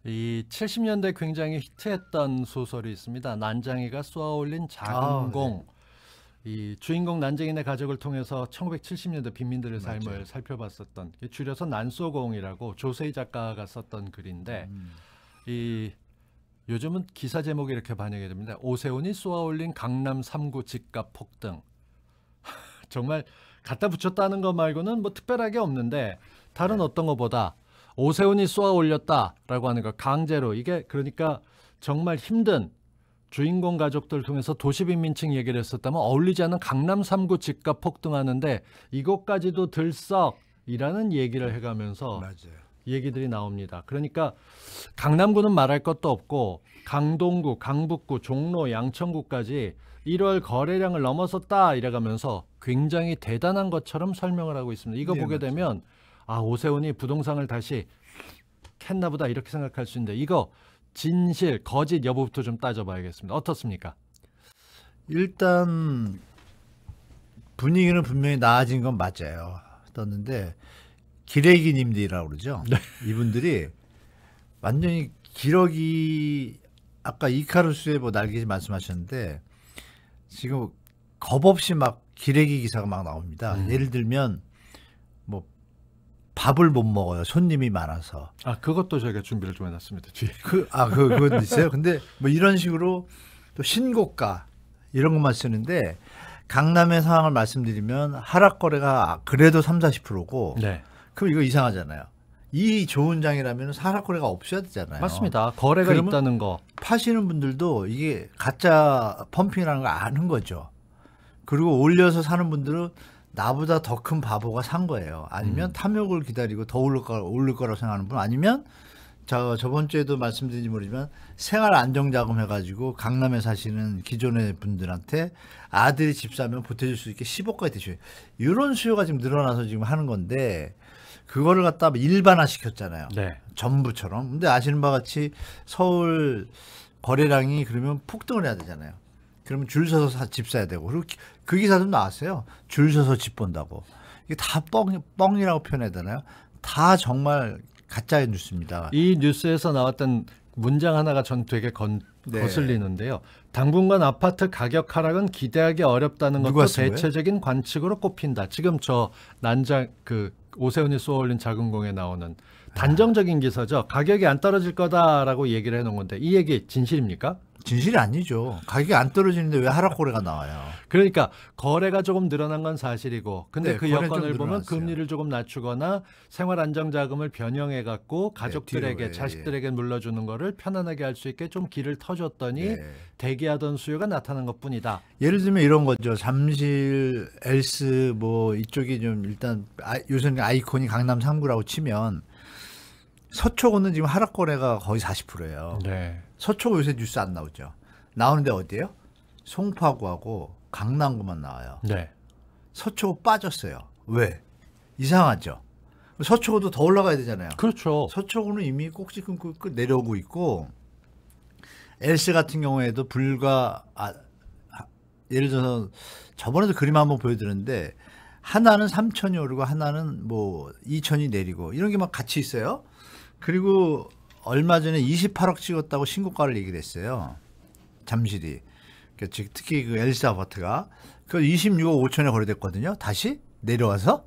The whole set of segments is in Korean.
이 70년대 굉장히 히트했던 소설이 있습니다. 난장이가 쏘아올린 작은 공. 이 주인공 난쟁이네 가족을 통해서 1970년대 빈민들의 삶을 맞아요. 살펴봤었던, 줄여서 난쏘공이라고 조세희 작가가 썼던 글인데 이 요즘은 기사 제목이 이렇게 반영이 됩니다. 오세훈이 쏘아올린 강남 3구 집값 폭등. 정말 갖다 붙였다는 것 말고는 뭐 특별하게 없는데 다른 어떤 것보다 오세훈이 쏘아올렸다라고 하는 거 강제로, 이게 그러니까 정말 힘든 주인공 가족들 통해서 도시빈민층 얘기를 했었다면 어울리지 않는 강남 3구 집값 폭등하는데 이것까지도 들썩이라는 얘기를 해가면서 맞아요. 얘기들이 나옵니다. 그러니까 강남구는 말할 것도 없고 강동구, 강북구, 종로, 양천구까지 1월 거래량을 넘어섰다 이래가면서 굉장히 대단한 것처럼 설명을 하고 있습니다. 이거 보게 맞아요. 되면 아, 오세훈이 부동산을 다시 캤나 보다 이렇게 생각할 수 있는데, 이거 진실, 거짓 여부부터 좀 따져봐야겠습니다. 어떻습니까? 일단 분위기는 분명히 나아진 건 맞아요. 떴는데 기레기님들이라고 그러죠. 네. 이분들이 완전히 기러기, 아까 이카루스의 뭐 날개지 말씀하셨는데 지금 겁 없이 막 기레기 기사가 막 나옵니다. 예를 들면 뭐 밥을 못 먹어요. 손님이 많아서. 아, 그것도 저희가 준비를 좀 해놨습니다. 뒤에. 그건 있어요. 근데 뭐 이런 식으로 또 신고가 이런 것만 쓰는데, 강남의 상황을 말씀드리면 하락 거래가 그래도 30-40%고 네, 그럼 이거 이상하잖아요. 이 좋은 장이라면 하락 거래가 없어야 되잖아요. 맞습니다. 거래가 그러면 있다는 거. 파시는 분들도 이게 가짜 펌핑이라는 걸 아는 거죠. 그리고 올려서 사는 분들은 나보다 더 큰 바보가 산 거예요. 아니면 탐욕을 기다리고 더 오를 거라고 생각하는 분, 아니면 저번 주에도 말씀드린지 모르지만 생활 안정자금 해가지고 강남에 사시는 기존의 분들한테 아들이 집 사면 보태줄 수 있게 10억까지 대줘요. 이런 수요가 지금 늘어나서 지금 하는 건데 그거를 갖다 일반화 시켰잖아요. 네. 전부처럼. 근데 아시는 바와 같이 서울 거래량이 그러면 폭등을 해야 되잖아요. 그러면 줄 서서 집 사야 되고, 그리고 그 기사도 나왔어요. 줄 서서 집 본다고. 이게 다 뻥이라고 표현해야 되나요? 다 정말 가짜의 뉴스입니다. 이 뉴스에서 나왔던 문장 하나가 전 되게 네. 거슬리는데요. 당분간 아파트 가격 하락은 기대하기 어렵다는 누가 것도 쓴 거예요? 대체적인 관측으로 꼽힌다. 지금 저 난장 오세훈이 쏘아올린 작은 공에 나오는 단정적인 기사죠. 가격이 안 떨어질 거다라고 얘기를 해놓은 건데, 이 얘기 진실입니까? 진실이 아니죠. 가격이 안 떨어지는데 왜 하락 거래가 나와요? 그러니까 거래가 조금 늘어난 건 사실이고, 근데 네, 그 거래는 여건을 좀 보면 늘어났어요. 금리를 조금 낮추거나 생활 안정자금을 변형해 갖고 가족들에게, 뒤로, 예, 자식들에게 물려주는 거를 편안하게 할 수 있게 좀 길을 터줬더니 네. 대기하던 수요가 나타난 것뿐이다. 예를 들면 이런 거죠. 잠실, 엘스 뭐 이쪽이 좀 일단 요새는 아이콘이 강남 3구라고 치면 서초구는 지금 하락 거래가 거의 40%예요. 네. 서초구 요새 뉴스 안 나오죠. 나오는데 어디예요? 송파구하고 강남구만 나와요. 네. 서초구 빠졌어요. 왜? 이상하죠. 서초구도 더 올라가야 되잖아요. 그렇죠. 서초구는 이미 꼭지 끊고 내려오고 있고, 엘스 같은 경우에도 예를 들어서 저번에도 그림 한번 보여드렸는데 하나는 3천이 오르고 하나는 뭐 2천이 내리고 이런 게 막 같이 있어요. 그리고 얼마 전에 28억 찍었다고 신고가를 얘기를 했어요. 잠실이. 특히 그 엘스 아파트가 그 26억 5천에 거래됐거든요. 다시 내려와서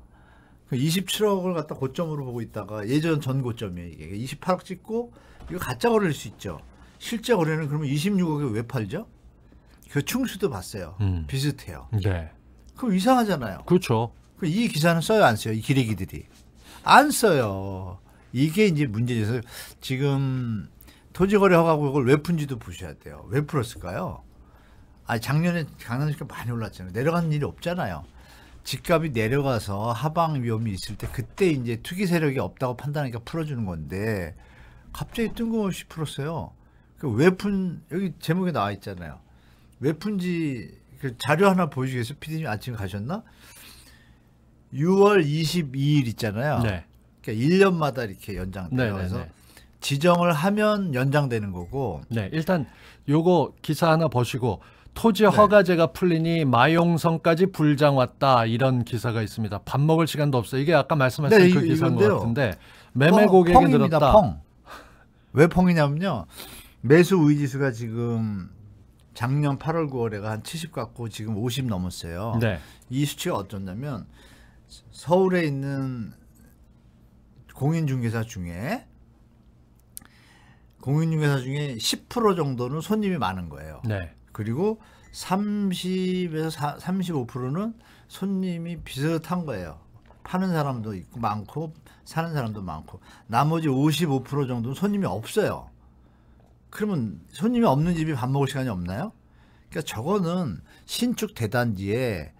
27억을 갖다 고점으로 보고 있다가, 예전 전 고점이에요. 이게 28억 찍고, 이거 가짜 거래일 수 있죠. 실제 거래는 그러면 26억에 왜 팔죠? 그 충수도 봤어요. 비슷해요. 네. 그럼 이상하잖아요. 그렇죠. 이 기사는 써요, 안 써요? 이 기레기들이 안 써요. 이게 이제 문제죠. 지금 토지거래 허가고 이걸 왜 푼지도 보셔야 돼요. 왜 풀었을까요? 작년에 강남시가 많이 올랐잖아요. 내려가는 일이 없잖아요. 집값이 내려가서 하방 위험이 있을 때 그때 이제 투기 세력이 없다고 판단하니까 풀어주는 건데 갑자기 뜬금없이 풀었어요. 여기 제목에 나와 있잖아요. 왜 푼지 그 자료 하나 보여주겠어요? PD님 아침에 가셨나? 6월 22일 있잖아요. 네. 그러니까 1년마다 이렇게 연장돼요. 그래서 지정을 하면 연장되는 거고. 네. 일단 요거 기사 하나 보시고, 토지 허가제가 풀리니 마용성까지 불장 왔다, 이런 기사가 있습니다. 밥 먹을 시간도 없어요. 이게 아까 말씀하신 그 기사인 것 같은데, 매매 고객이 펑입니다, 늘었다. 펑. 왜 펑이냐면요. 매수 우위 지수가 지금 작년 8월 9월에가 한 70 갖고 지금 50 넘었어요. 네. 이 수치가 어쩌냐면 서울에 있는 공인중개사 중에 10% 정도는 손님이 많은 거예요. 네. 그리고 30에서 35%는 손님이 비슷한 거예요. 파는 사람도 있고 많고 사는 사람도 많고 나머지 55% 정도는 손님이 없어요. 그러면 손님이 없는 집이 밥 먹을 시간이 없나요? 그러니까 저거는 신축 대단지에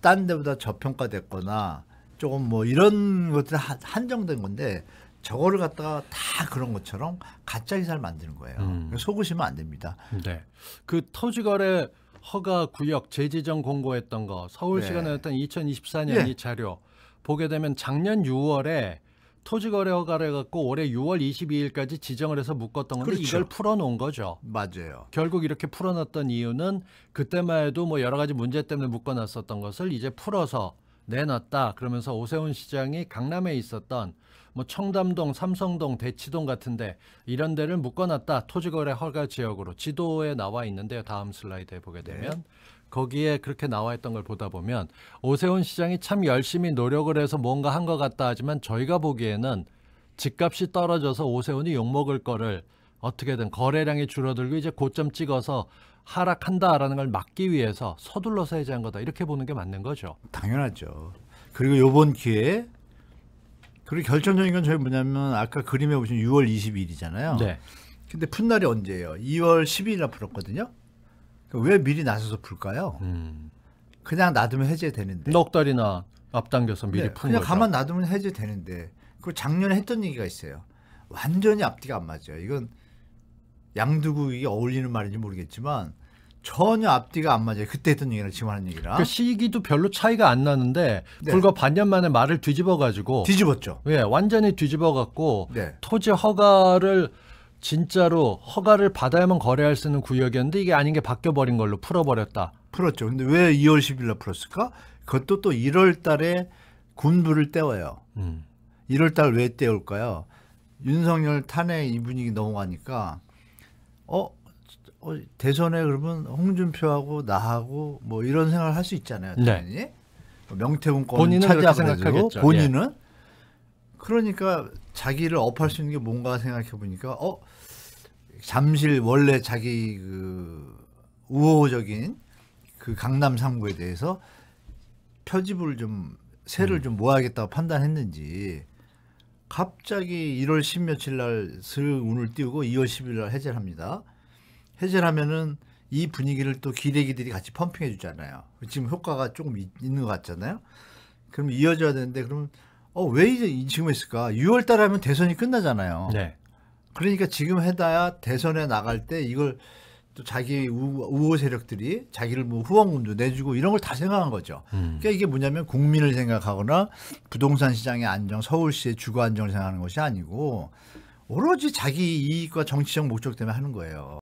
딴 데보다 저평가됐거나 조금 뭐 이런 것들 한정된 건데 저거를 갖다가 다 그런 것처럼 가짜 기사를 만드는 거예요. 속으시면 안 됩니다. 네. 그 토지거래 허가 구역 재지정 공고했던 거 서울시가 네. 내었던 2024년 예. 이 자료 보게 되면 작년 6월에 토지거래 허가를 갖고 올해 6월 22일까지 지정을 해서 묶었던 건데 그렇죠. 이걸 풀어놓은 거죠. 맞아요. 결국 이렇게 풀어놨던 이유는 그때만 해도 뭐 여러 가지 문제 때문에 묶어놨었던 것을 이제 풀어서 내놨다. 그러면서 오세훈 시장이 강남에 있었던 뭐 청담동, 삼성동, 대치동 같은데 이런 데를 묶어놨다. 토지거래 허가 지역으로 지도에 나와 있는데요. 다음 슬라이드에 보게 되면 네. 거기에 그렇게 나와 있던 걸 보다 보면 오세훈 시장이 참 열심히 노력을 해서 뭔가 한 것 같다 하지만 저희가 보기에는 집값이 떨어져서 오세훈이 욕먹을 거를 어떻게든 거래량이 줄어들고 이제 고점 찍어서 하락한다라는 걸 막기 위해서 서둘러서 해제한 거다. 이렇게 보는 게 맞는 거죠. 당연하죠. 그리고 이번 기회에 그리고 결정적인 건 저희 뭐냐면 아까 그림에 보시면 6월 22일이잖아요. 네. 근데 푼 날이 언제예요? 2월 12일날 풀었거든요. 왜 미리 나서서 풀까요? 그냥 놔두면 해제되는데. 넉 달이나 앞당겨서 미리 네, 푼 그냥 거죠. 가만 놔두면 해제되는데. 그 작년에 했던 얘기가 있어요. 완전히 앞뒤가 안 맞아요. 이건 양두고 이게 어울리는 말인지 모르겠지만 전혀 앞뒤가 안 맞아요. 그때 했던 얘기랑 지금 하는 얘기랑. 그 시기도 별로 차이가 안 나는데 네. 불과 반년 만에 말을 뒤집어 가지고 뒤집었죠. 예, 완전히 뒤집어 갖고 네. 토지 허가를 진짜로 허가를 받아야만 거래할 수 있는 구역이었는데 이게 아닌 게 바뀌어 버린 걸로 풀어 버렸다. 풀었죠. 근데 왜 2월 10일날 풀었을까? 그것도 또 1월 달에 군부를 떼워요. 1월 달 왜 떼울까요? 윤석열 탄핵 이 분위기 넘어가니까 대선에 그러면 홍준표하고 나하고 뭐 이런 생각을 할 수 있잖아요. 당연히. 명태균권 본인은 그렇게 차지하고 그래도 생각하겠죠. 본인은 그러니까 자기를 업할 수 있는 게 뭔가 생각해 보니까 잠실 원래 자기 그 우호적인 그 강남 3구에 대해서 표집을 좀 세를 좀 모아야겠다고 판단했는지 갑자기 1월 10며칠 날 슬 운을 띄우고 2월 10일 날 해제를 합니다. 해제를 하면은 이 분위기를 또 기레기들이 같이 펌핑해 주잖아요. 지금 효과가 조금 있는 것 같잖아요. 그럼 이어져야 되는데 그러면 왜 이제 지금 했을까? 6월 달에 하면 대선이 끝나잖아요. 네. 그러니까 지금 해다야 대선에 나갈 때 이걸 또 자기 우호 세력들이 자기를 뭐 후원금도 내주고 이런 걸 다 생각한 거죠. 그러니까 이게 뭐냐면 국민을 생각하거나 부동산 시장의 안정, 서울시의 주거 안정을 생각하는 것이 아니고 오로지 자기 이익과 정치적 목적 때문에 하는 거예요.